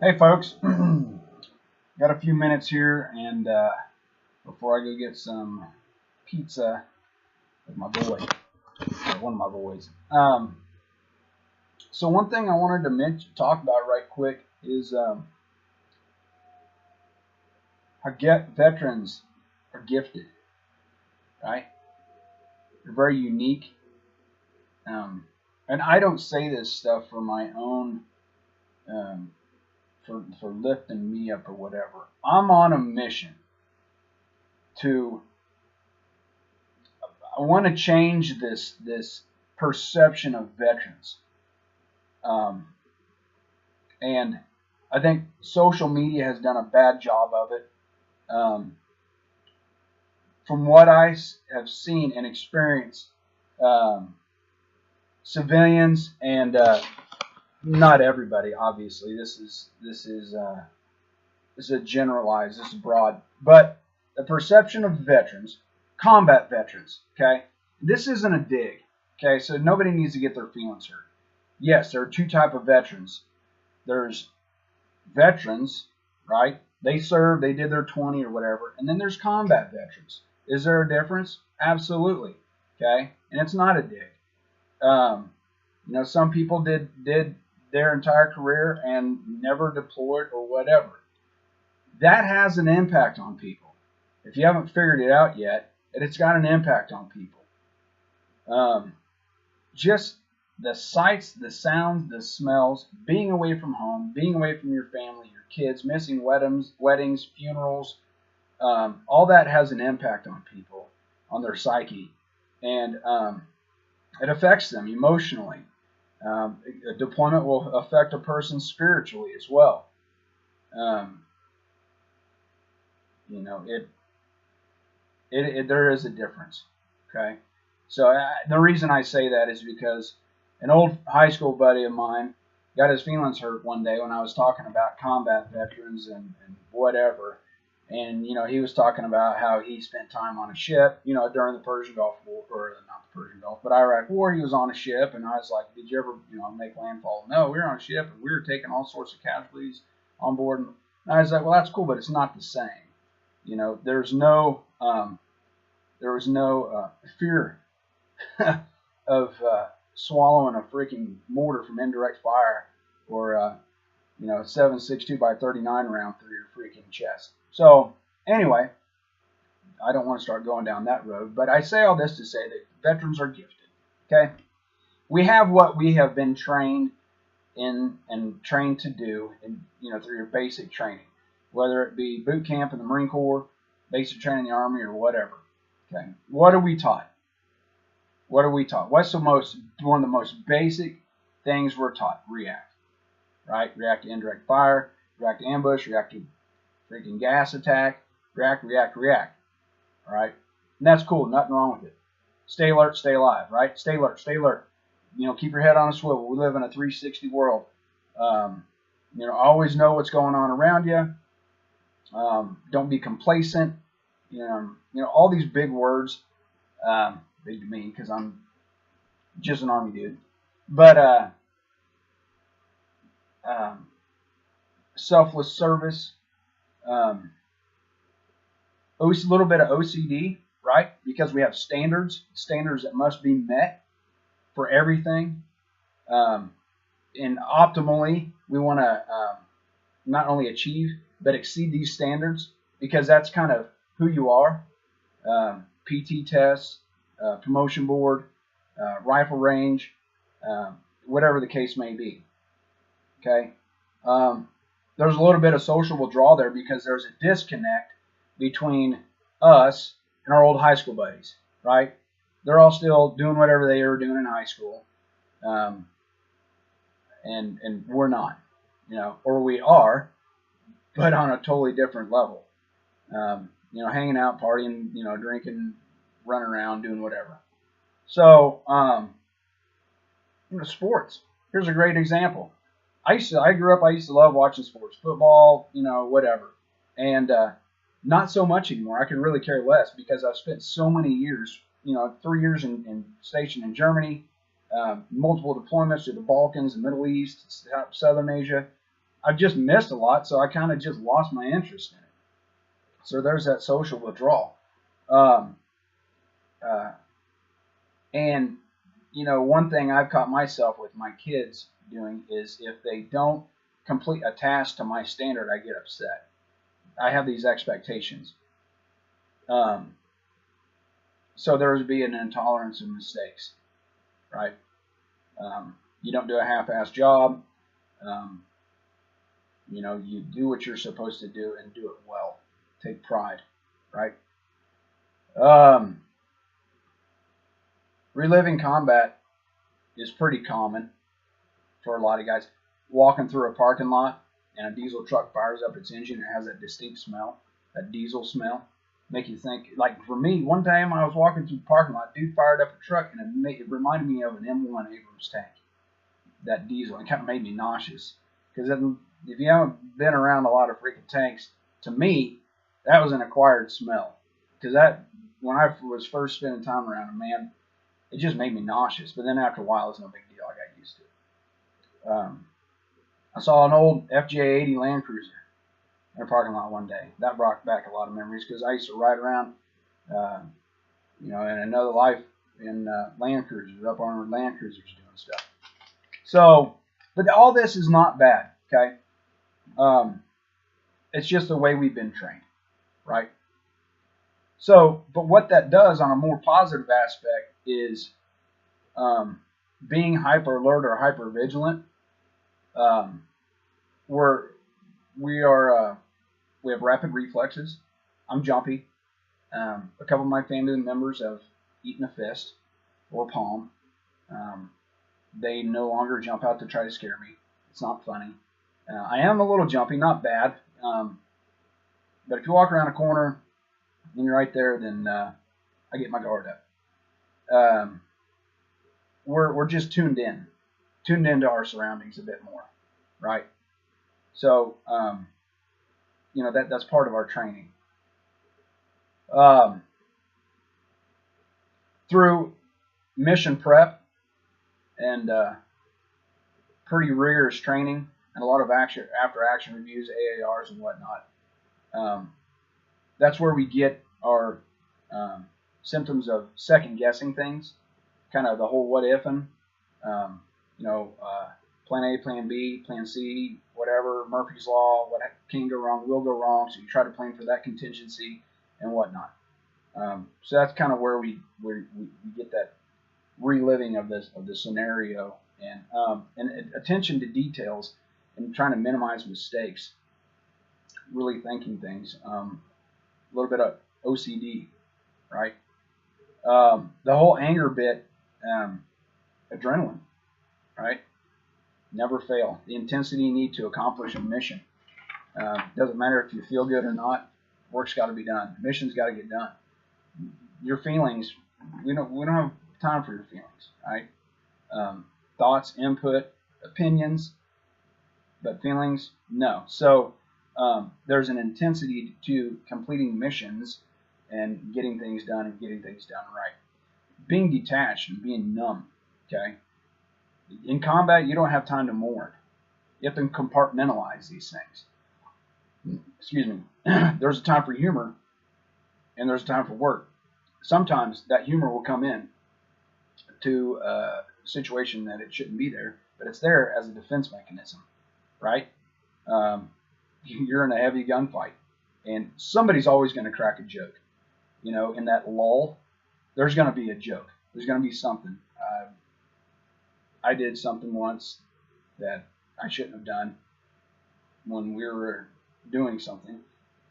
Hey folks, got a few minutes here, and before I go get some pizza with my boy, or one of my boys. So one thing I wanted to talk about right quick is how veterans are gifted, right? They're very unique, and I don't say this stuff for my own. For lifting me up or whatever. I'm on a mission to. I want to change this perception of veterans, and I think social media has done a bad job of it. From what I have seen and experienced, civilians and not everybody, obviously. This is a generalized, this is broad, but the perception of veterans, combat veterans. Okay, this isn't a dig. Okay, so nobody needs to get their feelings hurt. Yes, there are two type of veterans. There's veterans, right? They served, they did their 20 or whatever, and then there's combat veterans. Is there a difference? Absolutely. Okay, and it's not a dig. Some people did their entire career and never deployed or whatever. That has an impact on people. If you haven't figured it out yet, it's got an impact on people. Just the sights, the sounds, the smells, being away from home, being away from your family, your kids, missing weddings, funerals, all that has an impact on people, on their psyche, and it affects them emotionally. A deployment will affect a person spiritually as well. There is a difference. Okay, so the reason I say that is because an old high school buddy of mine got his feelings hurt one day when I was talking about combat veterans and whatever. And, he was talking about how he spent time on a ship, during the Persian Gulf War, or not the Persian Gulf, but Iraq War. He was on a ship, and I was like, did you ever, make landfall? No, we were on a ship, and we were taking all sorts of casualties on board. And I was like, well, that's cool, but it's not the same. There was no fear of swallowing a freaking mortar from indirect fire or, 7.62 by 39 round through your freaking chest. So, anyway, I don't want to start going down that road, but I say all this to say that veterans are gifted, okay? We have what we have been trained in and trained to do, through your basic training, whether it be boot camp in the Marine Corps, basic training in the Army, or whatever, okay? What are we taught? What's one of the most basic things we're taught? React, right? React to indirect fire, react to ambush, react to freaking gas attack, react, all right? And that's cool, nothing wrong with it. Stay alert, stay alive, right? Stay alert. Keep your head on a swivel. We live in a 360 world. Always know what's going on around you. Don't be complacent. All these big words, big to me because I'm just an Army dude. But selfless service, a little bit of OCD, right? Because we have standards that must be met for everything. And optimally, we want to not only achieve, but exceed these standards because that's kind of who you are. PT tests, promotion board, rifle range, whatever the case may be. Okay. There's a little bit of social withdrawal there because there's a disconnect between us and our old high school buddies, right? They're all still doing whatever they were doing in high school, and we're not, or we are, but on a totally different level. Hanging out, partying, drinking, running around, doing whatever. So, sports. Here's a great example. I used to love watching sports, football, whatever. And not so much anymore. I can really care less because I've spent so many years, 3 years in stationed in Germany, multiple deployments to the Balkans, the Middle East, Southern Asia. I've just missed a lot, so I kind of just lost my interest in it. So there's that social withdrawal. Um, uh, and, you know, one thing I've caught myself with my kids doing is if they don't complete a task to my standard, I get upset. I have these expectations. Um, so there would be an intolerance of mistakes, right? You don't do a half-assed job. Um, you know, you do what you're supposed to do and do it well. Take pride, right? Um, reliving combat is pretty common for a lot of guys. Walking through a parking lot and a diesel truck fires up its engine and has that distinct smell, that diesel smell, make you think. Like for me, one time I was walking through the parking lot, dude fired up a truck, and it reminded me of an M1 Abrams tank. That diesel, it kind of made me nauseous. Because if you haven't been around a lot of freaking tanks, to me, that was an acquired smell. Because that, when I was first spending time around them, man, it just made me nauseous. But then after a while, it's no big deal. I got used to it. I saw an old FJ80 Land Cruiser in a parking lot one day. That brought back a lot of memories because I used to ride around, you know, in another life in Land Cruisers, up armored Land Cruisers doing stuff. So, but all this is not bad, okay? It's just the way we've been trained, right? So, but what that does on a more positive aspect is being hyper alert or hyper vigilant. We have rapid reflexes. I'm jumpy. A couple of my family members have eaten a fist or a palm. They no longer jump out to try to scare me. It's not funny. I am a little jumpy, not bad. But if you walk around a corner and you're right there, then I get my guard up. We're just tuned into our surroundings a bit more, right? So, you know, that's part of our training. Through mission prep and pretty rigorous training and a lot of after-action reviews, AARs and whatnot, that's where we get our symptoms of second-guessing things, kind of the whole what-ifing, you know, plan A, plan B, plan C, whatever, Murphy's Law, what can go wrong, will go wrong, so you try to plan for that contingency and whatnot. So that's kind of where we get that reliving of the scenario and attention to details and trying to minimize mistakes, really thinking things. A little bit of OCD, right? The whole anger bit, adrenaline, right? Never fail. The intensity you need to accomplish a mission. Doesn't matter if you feel good or not. Work's got to be done. The mission's got to get done. Your feelings, we don't have time for your feelings, right? Thoughts, input, opinions, but feelings, no. So there's an intensity to completing missions and getting things done and getting things done right. Being detached and being numb, okay? In combat, you don't have time to mourn. You have to compartmentalize these things. Excuse me. There's a time for humor, and there's a time for work. Sometimes that humor will come in to a situation that it shouldn't be there, but it's there as a defense mechanism, right? You're in a heavy gunfight, and somebody's always going to crack a joke. You know, in that lull, there's going to be a joke. There's going to be something. I did something once that I shouldn't have done when we were doing something,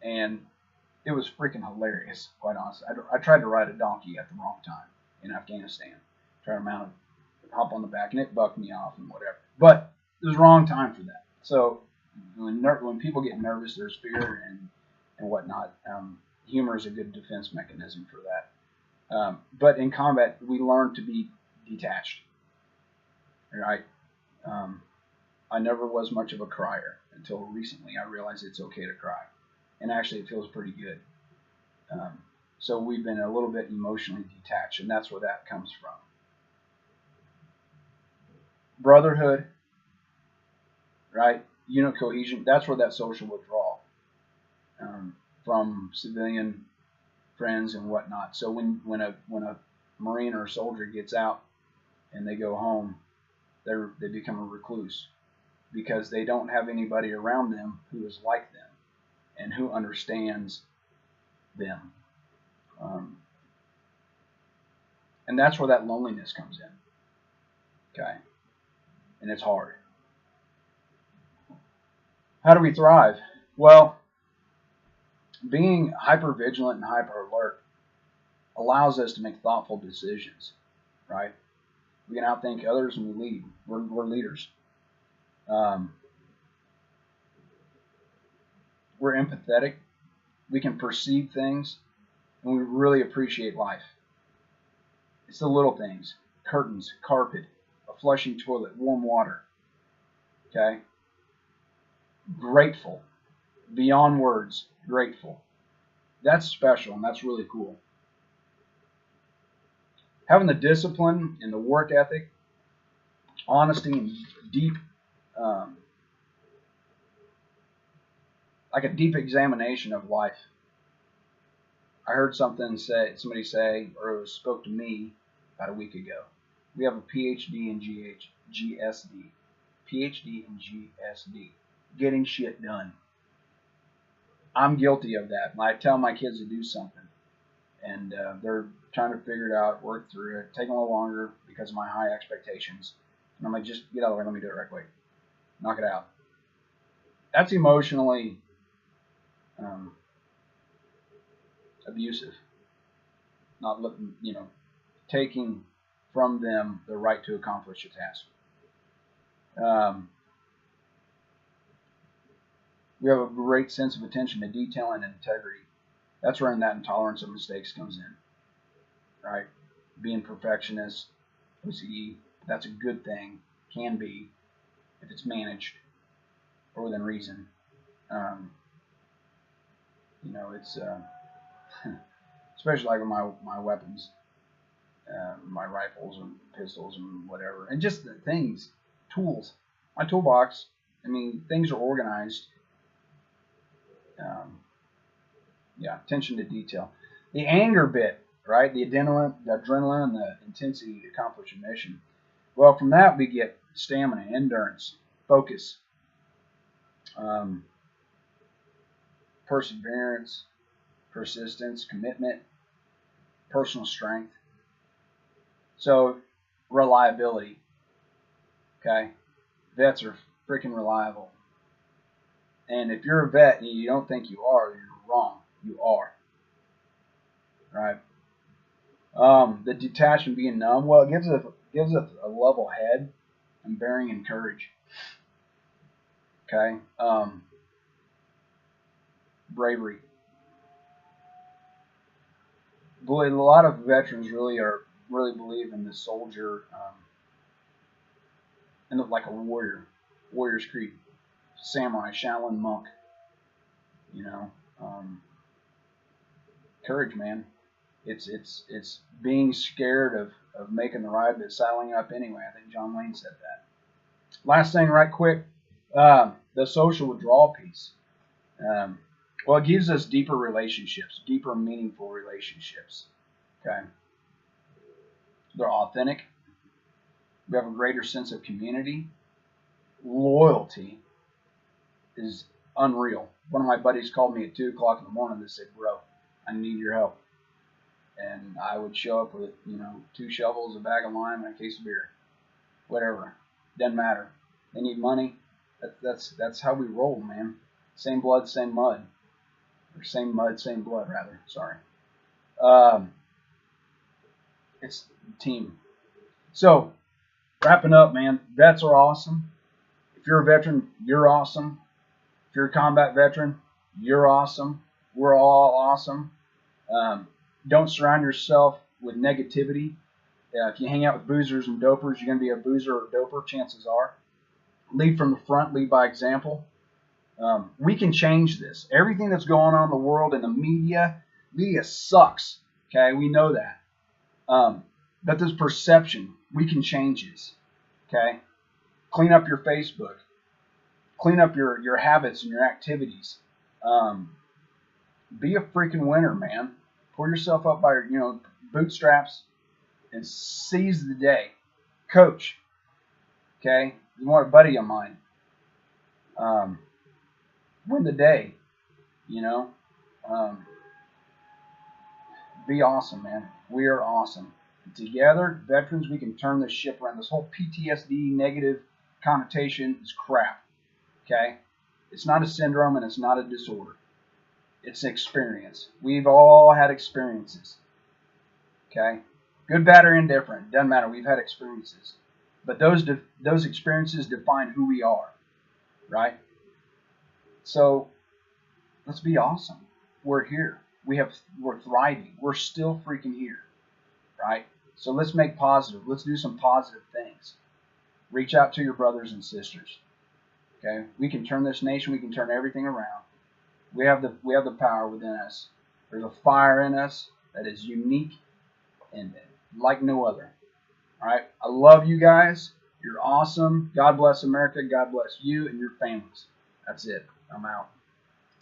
and it was freaking hilarious, quite honestly. I tried to ride a donkey at the wrong time in Afghanistan. Tried to mount it, hop on the back, and it bucked me off and whatever. But it was the wrong time for that. So when people get nervous, there's fear and whatnot. Humor is a good defense mechanism for that. But in combat, we learn to be detached. Right? I never was much of a crier until recently. I realized it's okay to cry, and actually, it feels pretty good. So we've been a little bit emotionally detached, and that's where that comes from. Brotherhood, right? unit cohesion. That's where that social withdrawal from civilian friends and whatnot. So when a Marine or a soldier gets out and they go home, they become a recluse because they don't have anybody around them who is like them and who understands them. And that's where that loneliness comes in. Okay. And it's hard. How do we thrive? Well, being hyper vigilant and hyper alert allows us to make thoughtful decisions, right? We can outthink others and we lead. We're leaders. We're empathetic. We can perceive things, and we really appreciate life. It's the little things: curtains, carpet, a flushing toilet, warm water. Okay? Grateful. Beyond words, grateful. That's special, and that's really cool. Having the discipline and the work ethic, honesty, and deep, like a deep examination of life. I heard somebody say, or it was spoke to me about a week ago. We have a PhD in GSD. PhD in GSD. Getting shit done. I'm guilty of that. I tell my kids to do something, and they're trying to figure it out, work through it, taking a little longer because of my high expectations. And I'm like, just get out of the way, let me do it right quick. Knock it out. That's emotionally abusive. Not looking, taking from them the right to accomplish a task. We have a great sense of attention to detail and integrity. That's where that intolerance of mistakes comes in, right? Being perfectionist, OCD, that's a good thing, can be, if it's managed or within reason. It's especially like with my weapons, my rifles and pistols and whatever, and just the things, tools, my toolbox. I mean, things are organized. Attention to detail. The anger bit, right? The adrenaline and the intensity to accomplish a mission. Well, from that we get stamina, endurance, focus, perseverance, persistence, commitment, personal strength. So, reliability. Okay? Vets are freaking reliable. And if you're a vet and you don't think you are, you're wrong. You are. Right? The detachment, being numb, well, it gives us a level head and bearing and courage. Okay? Bravery. A lot of veterans really believe in the soldier, and like a warrior's creed, samurai, Shaolin monk. Courage, man. It's being scared of making the ride, but saddling up anyway. I think John Wayne said that. Last thing, right quick, the social withdrawal piece. Well, it gives us deeper relationships, deeper, meaningful relationships. Okay, they're authentic. We have a greater sense of community. Loyalty is unreal. One of my buddies called me at 2 o'clock in the morning and said, "Bro, I need your help." And I would show up with 2 shovels, a bag of lime, and a case of beer, whatever. Doesn't matter. They need money. That's how we roll, man. Same blood, same mud. Or same mud, same blood, rather. Sorry. It's team. So, wrapping up, man. Vets are awesome. If you're a veteran, you're awesome. If you're a combat veteran, you're awesome. We're all awesome. Don't surround yourself with negativity. If you hang out with boozers and dopers, you're going to be a boozer or doper, chances are. Lead from the front, lead by example. We can change this. Everything that's going on in the world and the media sucks. Okay, we know that. But this perception, we can change this. Okay, clean up your Facebook, clean up your habits and your activities. Be a freaking winner, man. Pull yourself up by your bootstraps and seize the day. Coach, okay, you want a buddy of mine. Win the day, you know. Be awesome, man. We are awesome. And together, veterans, we can turn this ship around. This whole PTSD negative connotation is crap. Okay? It's not a syndrome and it's not a disorder. It's an experience. We've all had experiences. Okay? Good, bad, or indifferent. Doesn't matter. We've had experiences. But those experiences define who we are. Right? So, let's be awesome. We're here. We're thriving. We're still freaking here. Right? So let's make positive. Let's do some positive things. Reach out to your brothers and sisters. Okay? We can turn this nation. We can turn everything around. We have the power within us. There's a fire in us that is unique and like no other. All right? I love you guys. You're awesome. God bless America. God bless you and your families. That's it. I'm out.